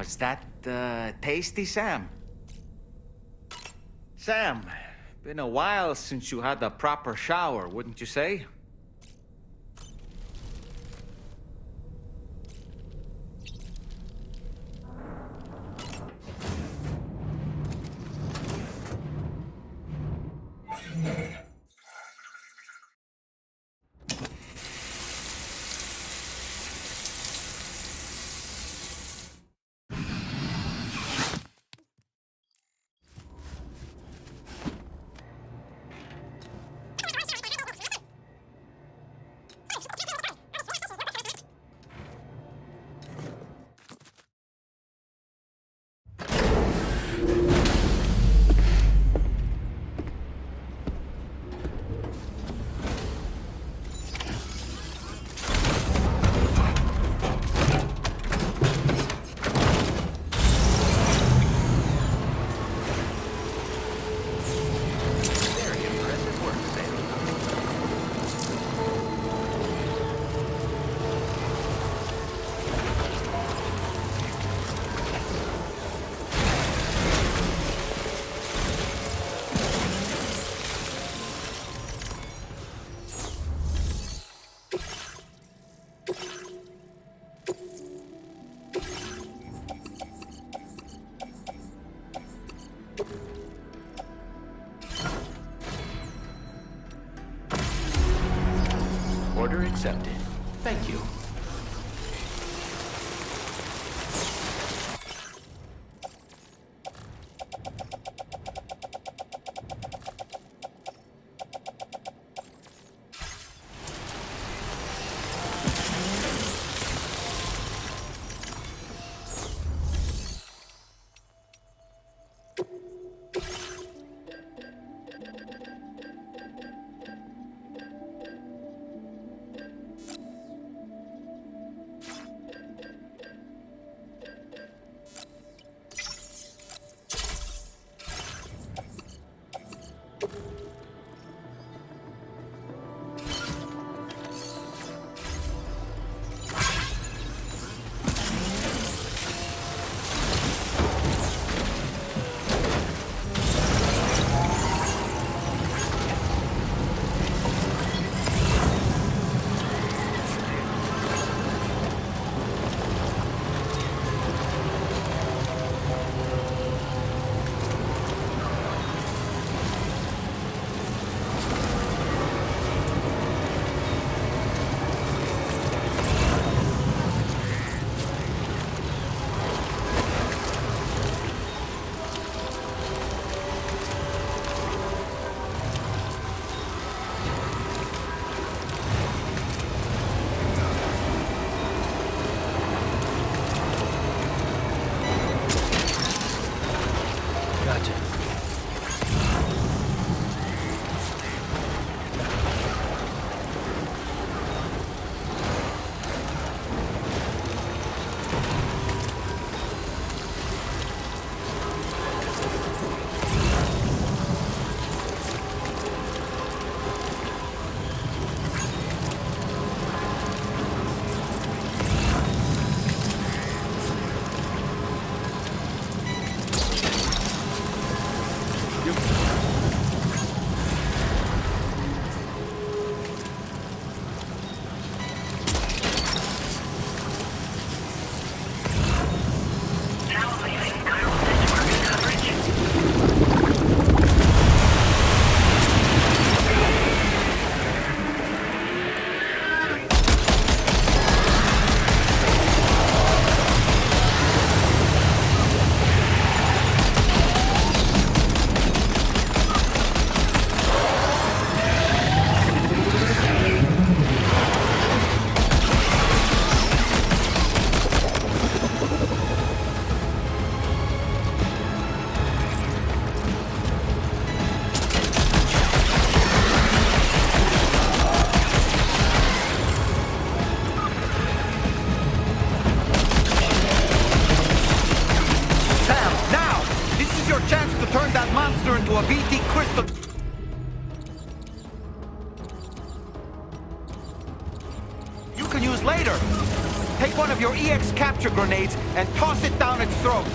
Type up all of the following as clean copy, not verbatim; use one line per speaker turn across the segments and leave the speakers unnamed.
Was that tasty, Sam? Sam, been a while since you had a proper shower, wouldn't you say?
Order accepted. Thank you.
Can use later. Take one of your EX capture grenades and toss it down its throat.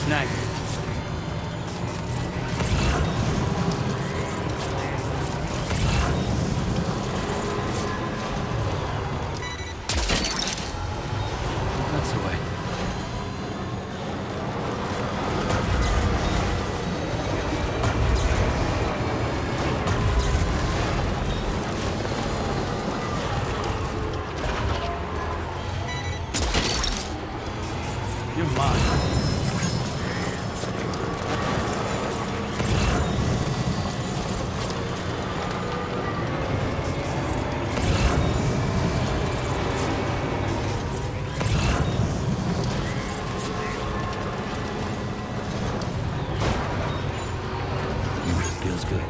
Snag. That's the way. You're mine. Feels good.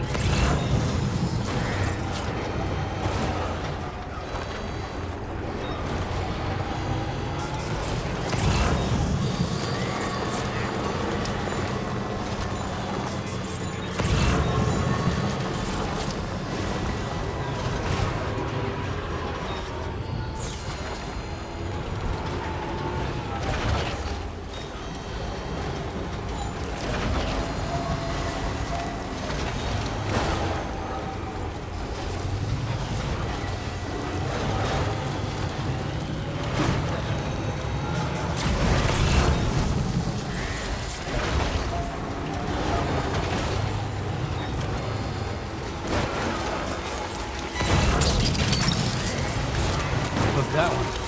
Look, that one.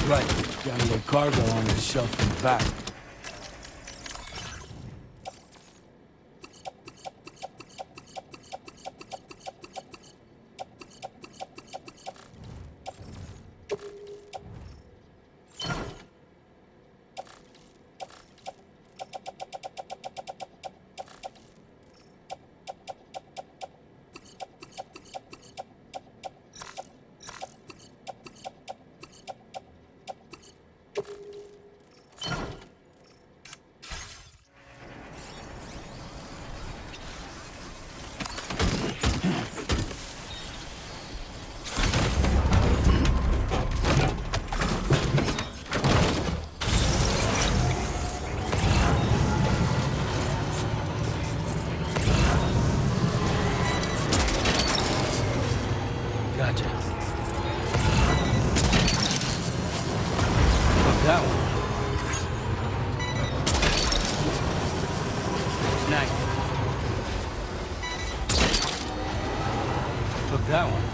right. Got a little cargo on this shelf in the back. Gotcha. Took that one. Nice. Took that one.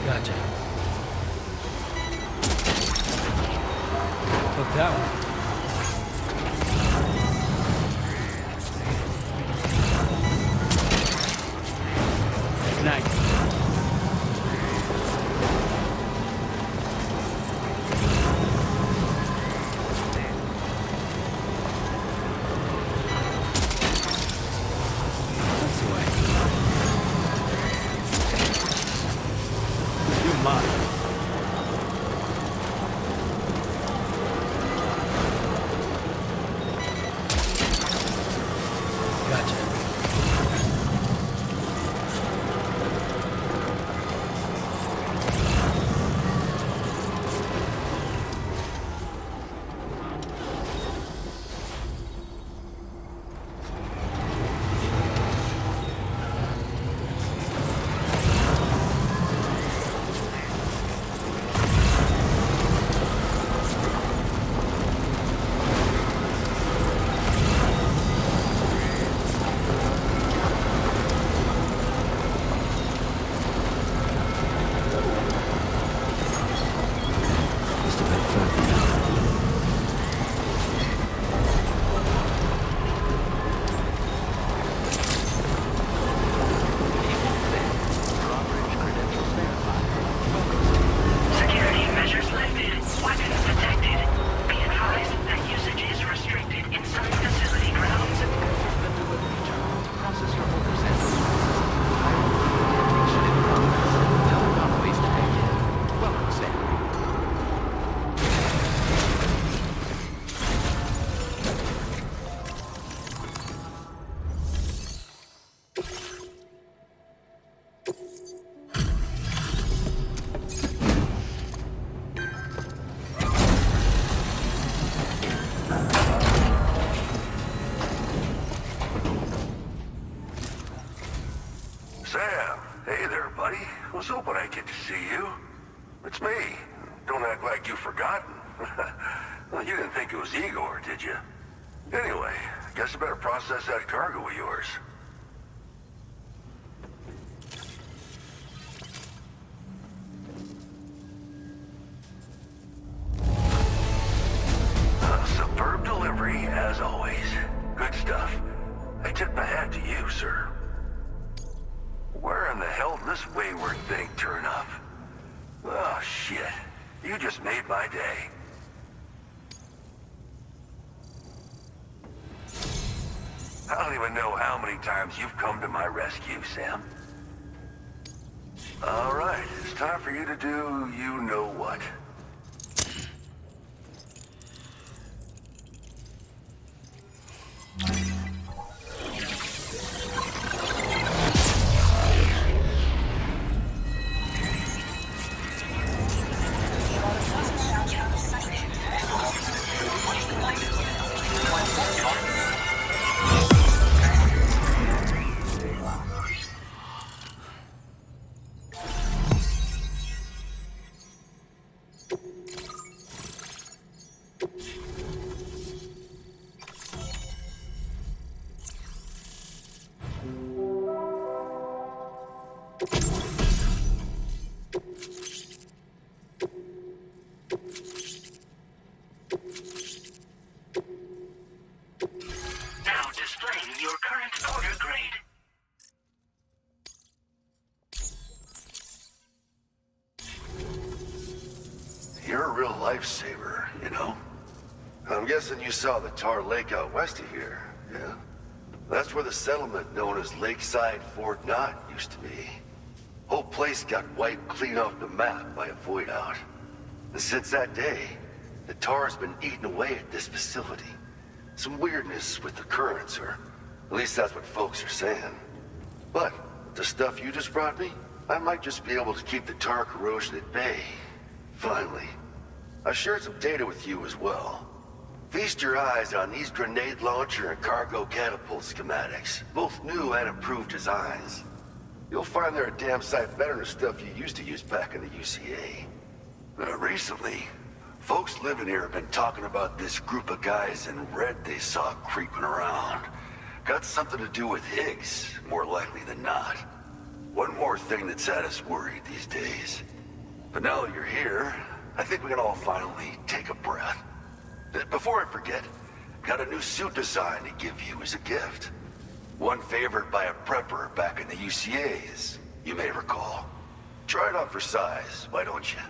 Gotcha. Took that one. Nice. That's the way. You're mine. Gotcha. Just a bit further now.
Drawbridge credentials verified.
Security measures lifted. Weapons detected. Be advised that usage is restricted inside facility grounds.
The delivery terminal. Process your orders and Detonation in progress. No anomalies detected. Welcome, Sam.
Sam, hey there, buddy. Was hoping I'd get to see you. It's me. Don't act like you've forgotten. Well, you didn't think it was Igor, did you? Anyway, guess I better process that cargo of yours. Superb delivery, as always. Good stuff. I tip my hat to you, sir. Where in the hell did this wayward thing turn up? Oh, shit. You just made my day. I don't even know how many times you've come to my rescue, Sam. All right, it's time for you to do you-know-what. lifesaver, you know? I'm guessing you saw the Tar Lake out west of here, yeah? That's where the settlement known as Lakeside Fort Knott used to be. Whole place got wiped clean off the map by a void out. And since that day, the tar's been eating away at this facility. Some weirdness with the currents, or at least that's what folks are saying. But the stuff you just brought me, I might just be able to keep the tar corrosion at bay. Finally. I shared some data with you as well. Feast your eyes on these grenade launcher and cargo catapult schematics, both new and improved designs. You'll find they're a damn sight better than stuff you used to use back in the UCA. Recently, folks living here have been talking about this group of guys in red they saw creeping around. Got something to do with Higgs, more likely than not. One more thing that's had us worried these days. But now that you're here, I think we can all finally take a breath. Before I forget, got a new suit design to give you as a gift. One favored by a prepper back in the UCAs, you may recall. Try it on for size, why don't you?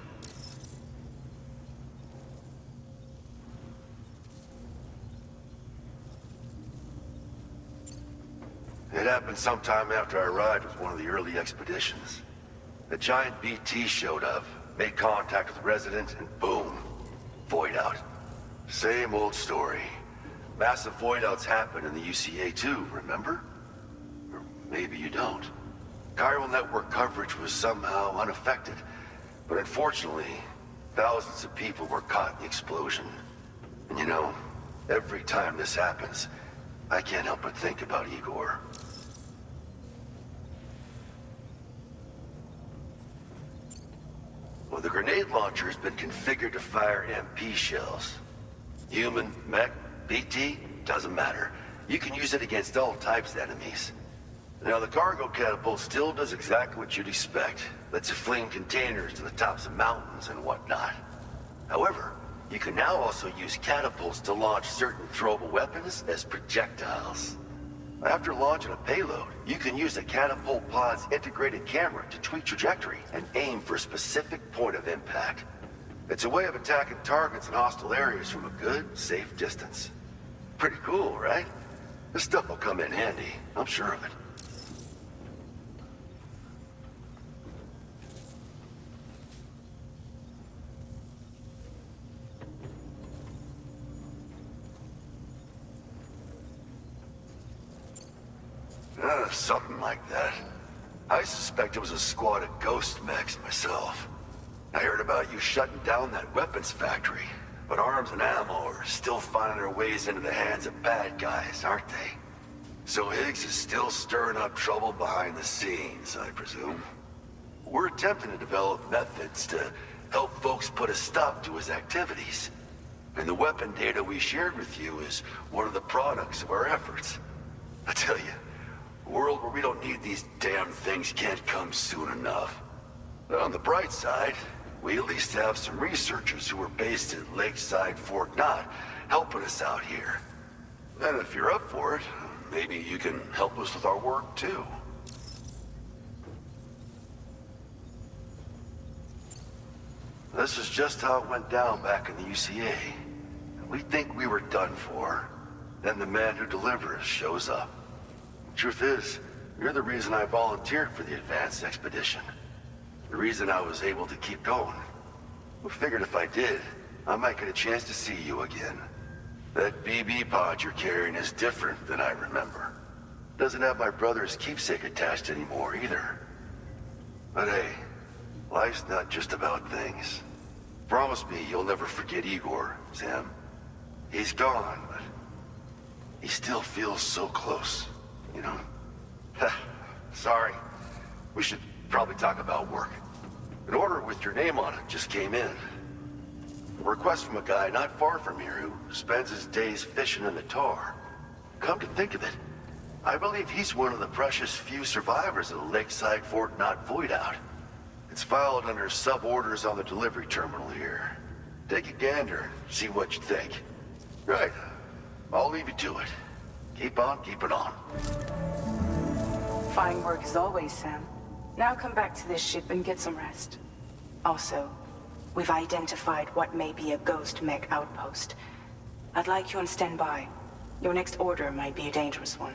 It happened sometime after I arrived with one of the early expeditions. A giant BT showed up, made contact with residents, and boom, void out. Same old story. Massive void outs happen in the UCA too, remember? Or maybe you don't. Chiral network coverage was somehow unaffected, but unfortunately, thousands of people were caught in the explosion. And you know, every time this happens, I can't help but think about Igor. Well, the grenade launcher has been configured to fire MP shells. Human, mech, BT, doesn't matter. You can use it against all types of enemies. Now, the cargo catapult still does exactly what you'd expect. Lets it fling containers to the tops of mountains and whatnot. However, you can now also use catapults to launch certain throwable weapons as projectiles. After launching a payload, you can use a catapult pod's integrated camera to tweak trajectory and aim for a specific point of impact. It's a way of attacking targets in hostile areas from a good, safe distance. Pretty cool, right? This stuff will come in handy, I'm sure of it. Something like that. I suspect it was a squad of ghost mechs myself. I heard about you shutting down that weapons factory, but arms and ammo are still finding their ways into the hands of bad guys, aren't they? So Higgs is still stirring up trouble behind the scenes, I presume. We're attempting to develop methods to help folks put a stop to his activities. And the weapon data we shared with you is one of the products of our efforts. I tell you, a world where we don't need these damn things can't come soon enough. But on the bright side, we at least have some researchers who are based at Lakeside Fort Knott helping us out here. And if you're up for it, maybe you can help us with our work too. This is just how it went down back in the UCA. We think we were done for. Then the man who delivers shows up. Truth is, you're the reason I volunteered for the advanced expedition. The reason I was able to keep going. We figured if I did, I might get a chance to see you again. That BB pod you're carrying is different than I remember. Doesn't have my brother's keepsake attached anymore either. But hey, life's not just about things. Promise me you'll never forget Igor, Sam. He's gone, but he still feels so close. You know? Sorry. We should probably talk about work. An order with your name on it just came in. A request from a guy not far from here who spends his days fishing in the tar. Come to think of it, I believe he's one of the precious few survivors of the Lakeside Fort Knott void out. It's filed under sub-orders on the delivery terminal here. Take a gander, see what you think. Right. I'll leave you to it. Keep on keeping on.
Fine work as always, Sam. Now come back to this ship and get some rest. Also, We've identified what may be a ghost mech outpost. I'd like you on standby. Your next order might be a dangerous one.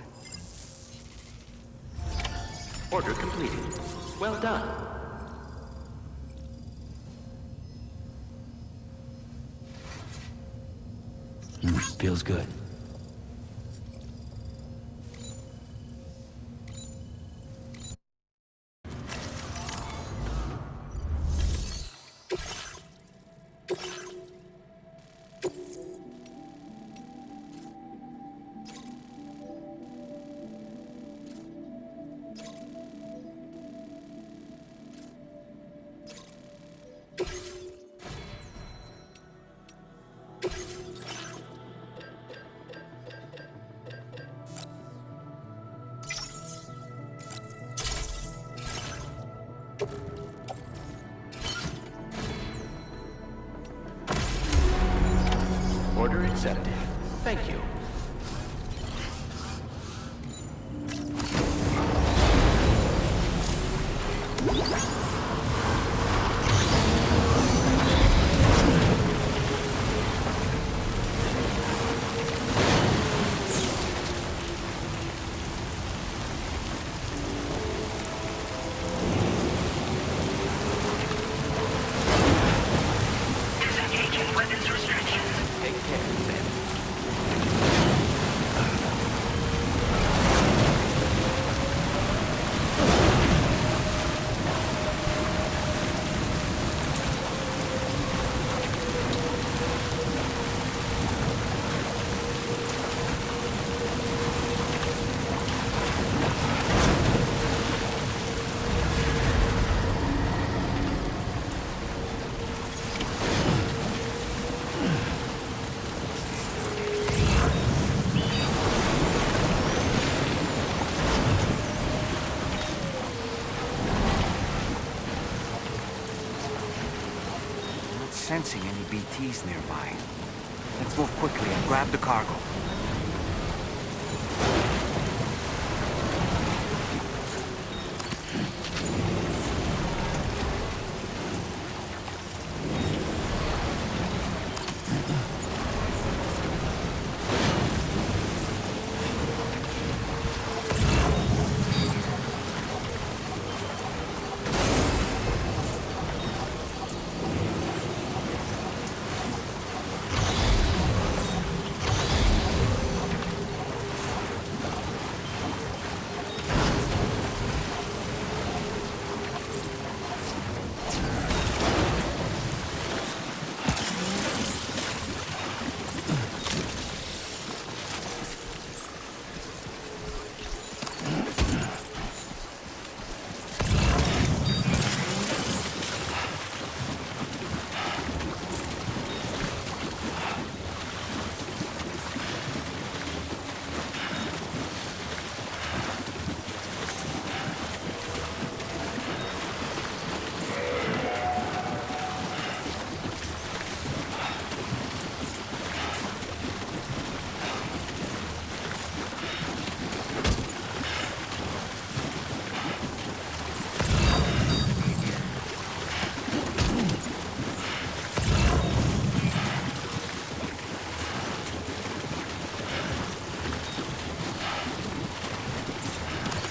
Order completed. Well done.
Feels good.
Order accepted. Thank you.
Disengaging weapons restrictions.
Take care, Sam.
I'm not sensing any BTs nearby. Let's move quickly and grab the cargo.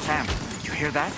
Sam, you hear that?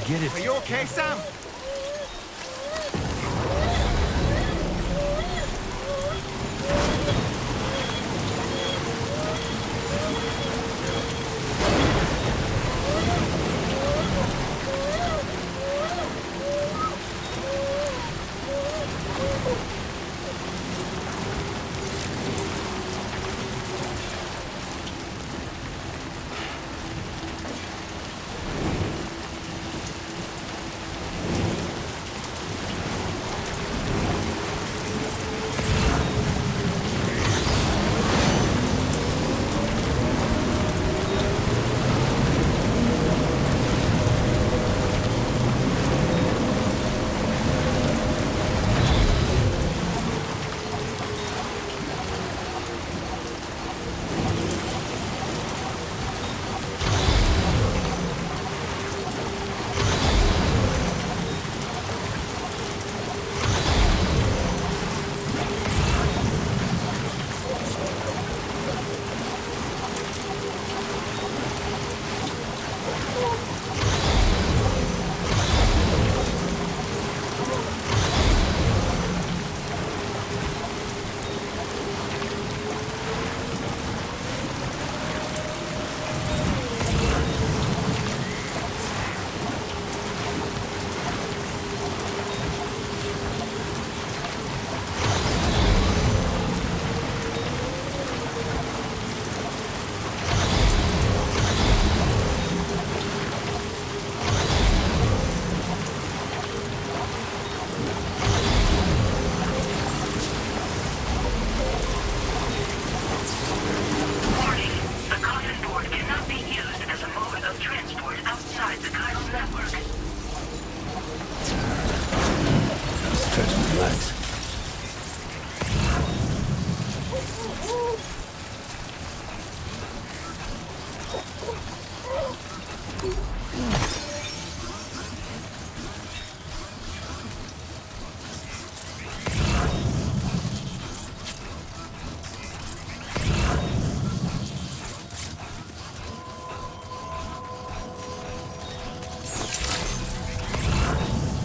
Get it.
Are you okay, Sam?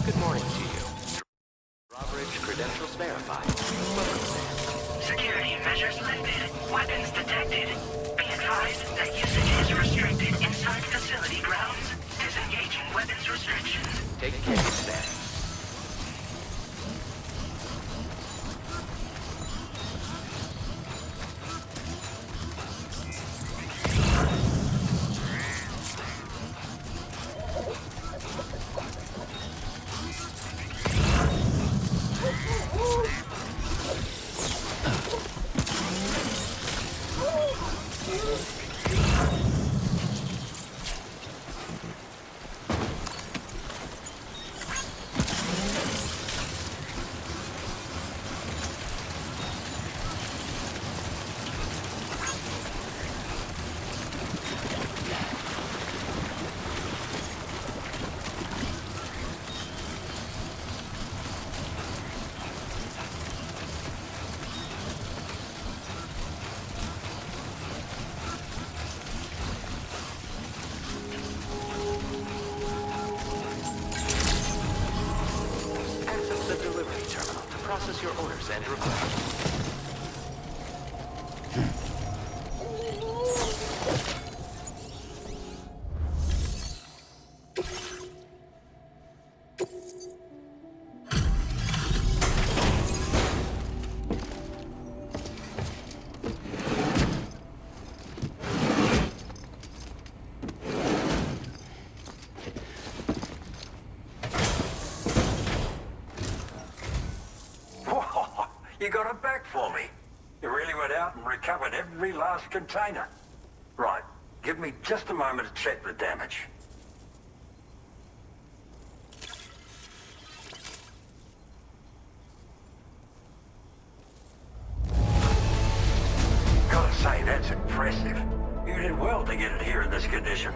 Good morning to you. Drawbridge credentials verified. Welcome, Sam.
Security measures lifted. Weapons detected. Be advised that usage is restricted inside facility grounds. Disengaging weapons restrictions.
Take care, Sam. Access the delivery terminal to process your orders and requests.
Whoa, you got it back for me. You really went out and recovered every last container. Right. Give me just a moment to check the damage. Gotta say, that's impressive. You did well to get it here in this condition.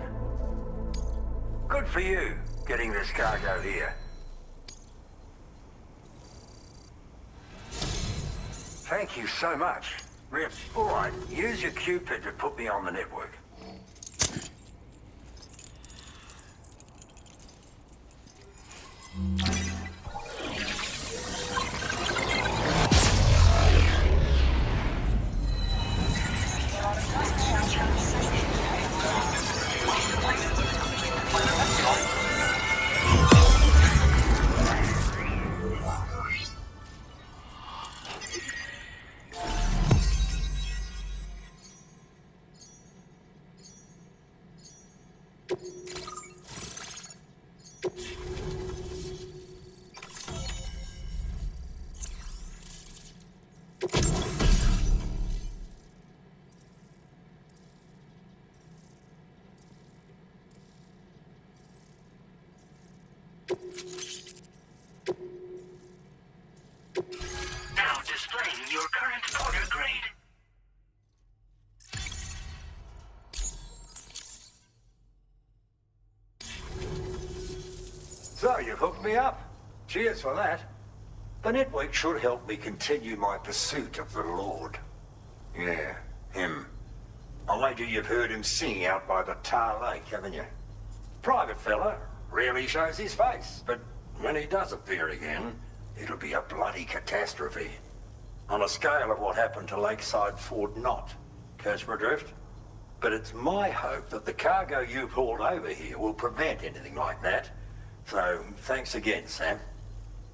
Good for you, getting this cargo here. Thank you so much. Rip, all right, use your Cupid to put me on the network.
Now displaying your current order grade.
So, you've hooked me up. Cheers for that. The network should help me continue my pursuit of the Lord. Yeah, him. I wager you've heard him sing out by the Tar Lake, haven't you? Private fella, rarely shows his face, but when he does appear again, it'll be a bloody catastrophe. On a scale of what happened to Lakeside Fort Knott. Catch my drift? But it's my hope that the cargo you pulled over here will prevent anything like that. So, thanks again, Sam.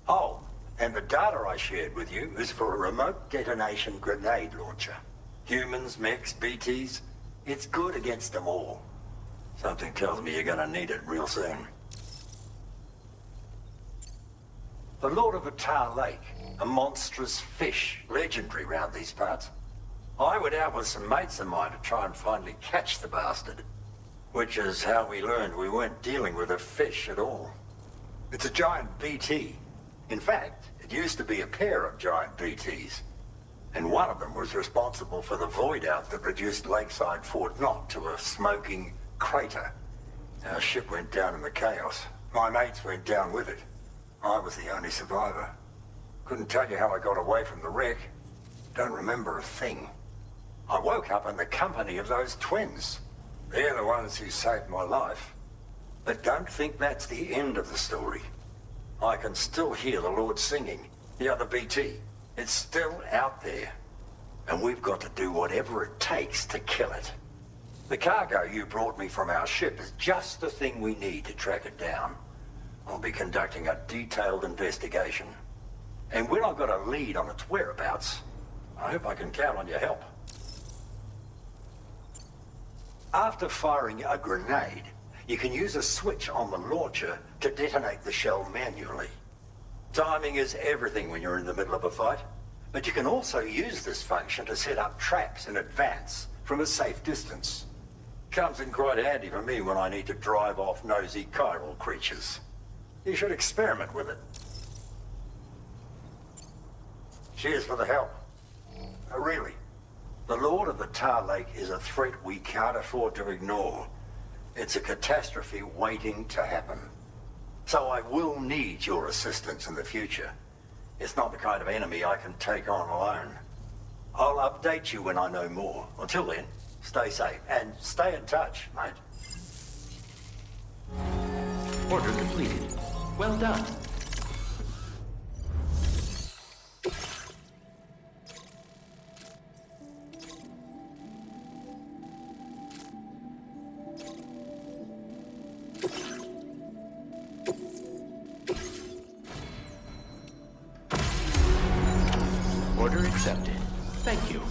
Oh, and the data I shared with you is for a remote detonation grenade launcher. Humans, mechs, BTs, it's good against them all. Something tells me you're gonna need it real soon. The Lord of the Tar Lake, a monstrous fish, legendary round these parts. I went out with some mates of mine to try and finally catch the bastard. Which is how we learned we weren't dealing with a fish at all. It's a giant BT. In fact, it used to be a pair of giant BTs. And one of them was responsible for the void out that reduced Lakeside Fort Knott to a smoking crater. Our ship went down in the chaos. My mates went down with it. I was the only survivor. Couldn't tell you how I got away from the wreck. Don't remember a thing. I woke up in the company of those twins. They're the ones who saved my life. But don't think that's the end of the story. I can still hear the Lord singing, the other BT. It's still out there. And we've got to do whatever it takes to kill it. The cargo you brought me from our ship is just the thing we need to track it down. I'll be conducting a detailed investigation. And when I've got a lead on its whereabouts, I hope I can count on your help. After firing a grenade, you can use a switch on the launcher to detonate the shell manually. Timing is everything when you're in the middle of a fight, but you can also use this function to set up traps in advance from a safe distance. Comes in quite handy for me when I need to drive off nosy chiral creatures. You should experiment with it. Cheers for the help. Really, the Lord of the Tar Lake is a threat we can't afford to ignore. It's a catastrophe waiting to happen. So I will need your assistance in the future. It's not the kind of enemy I can take on alone. I'll update you when I know more. Until then, stay safe and stay in touch, mate.
Order completed. Well done. Order accepted. Thank you.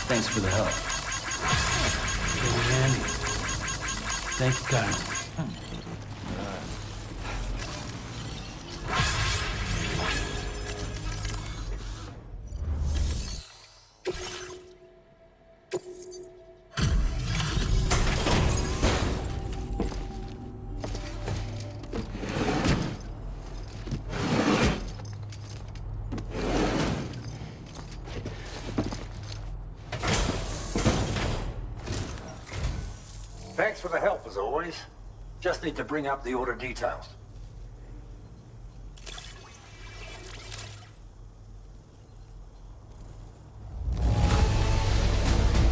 Thanks for the help. Very handy. Thank you, Kyle.
Thanks for the help, as always. Just need to bring up the order details.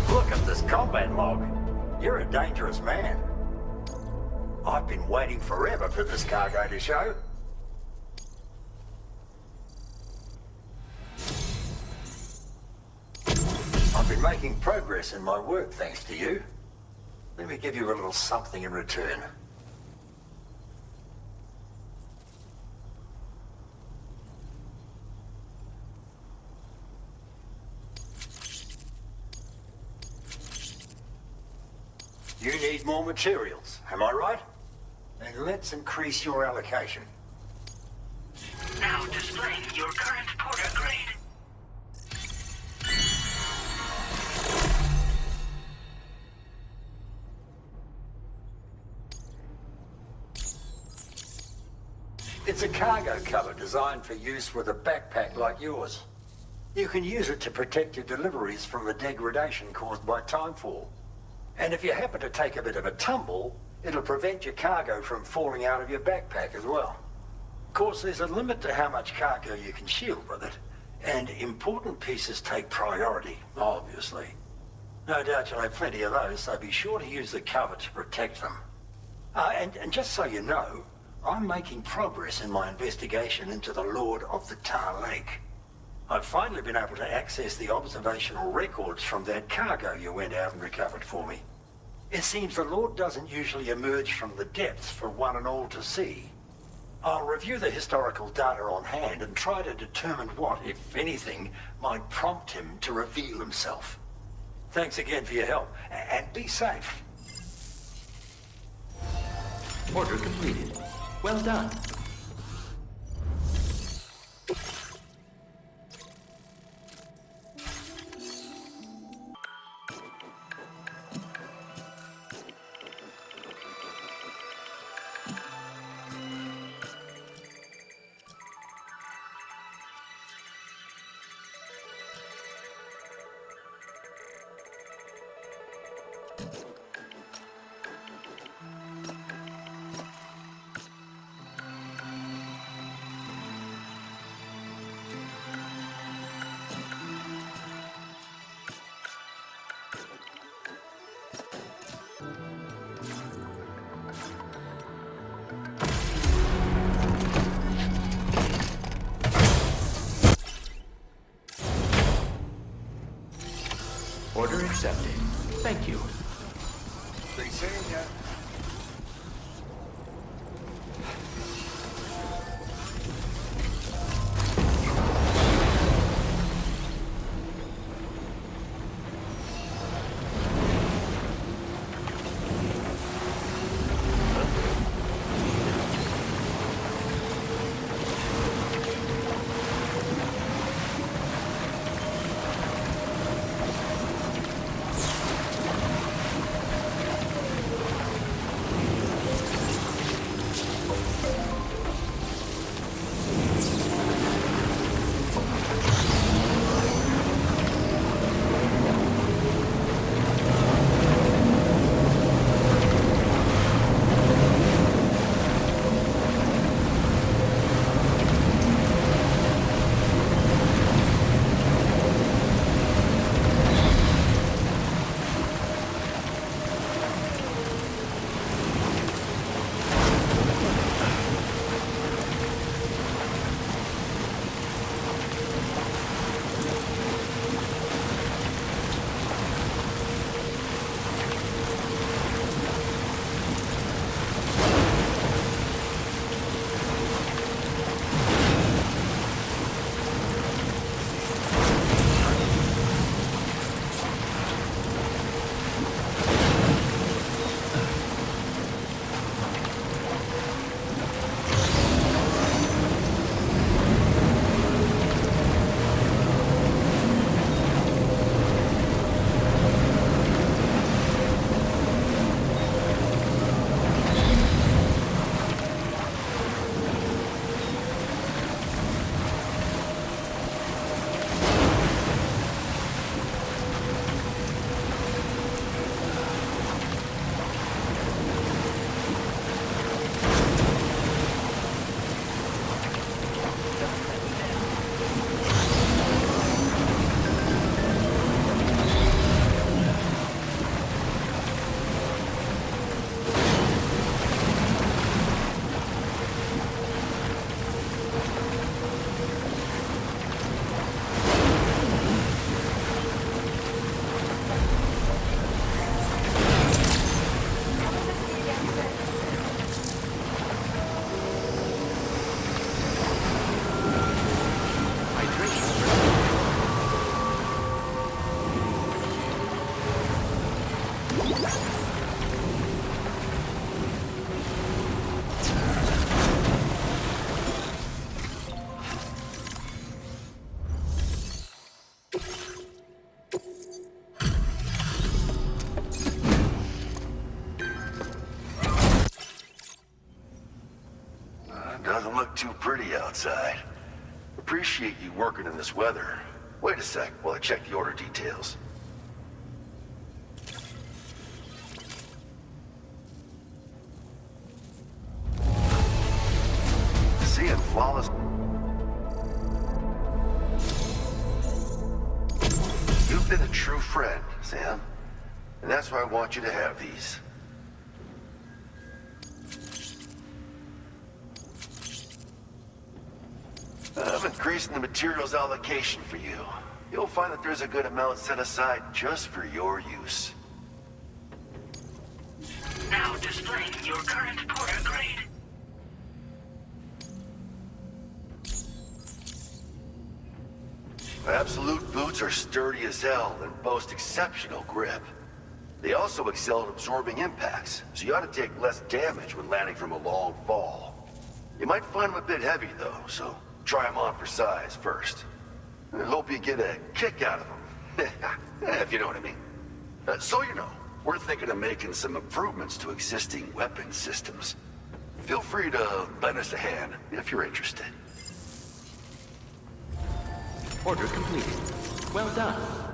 Look at this combat log. You're a dangerous man. I've been waiting forever for this cargo to show. I've been making progress in my work thanks to you. Let me give you a little something in return. You need more materials, am I right? Then let's increase your allocation.
Now displaying your current porter grade.
It's a cargo cover designed for use with a backpack like yours. You can use it to protect your deliveries from the degradation caused by timefall. And if you happen to take a bit of a tumble, it'll prevent your cargo from falling out of your backpack as well. Of course, there's a limit to how much cargo you can shield with it, and important pieces take priority, obviously. No doubt you'll have plenty of those, so be sure to use the cover to protect them. And just so you know, I'm making progress in my investigation into the Lord of the Tar Lake. I've finally been able to access the observational records from that cargo you went out and recovered for me. It seems the Lord doesn't usually emerge from the depths for one and all to see. I'll review the historical data on hand and try to determine what, if anything, might prompt him to reveal himself. Thanks again for your help, and be safe.
Order completed. Well done. Order accepted. Thank you.
Be seeing ya.
look too pretty outside. Appreciate you working in this weather. Wait a sec while I check the order details. Seeing flawless... You've been a true friend, Sam. And that's why I want you to have these. I'm increasing the materials allocation for you. You'll find that there's a good amount set aside just for your use.
Now displaying your current porter grade.
Absolute boots are sturdy as hell and boast exceptional grip. They also excel at absorbing impacts, so you ought to take less damage when landing from a long fall. You might find them a bit heavy though, so try them on for size first. I hope you get a kick out of them, if you know what I mean. So you know, we're thinking of making some improvements to existing weapon systems. Feel free to lend us a hand if you're interested.
Order completed. Well done.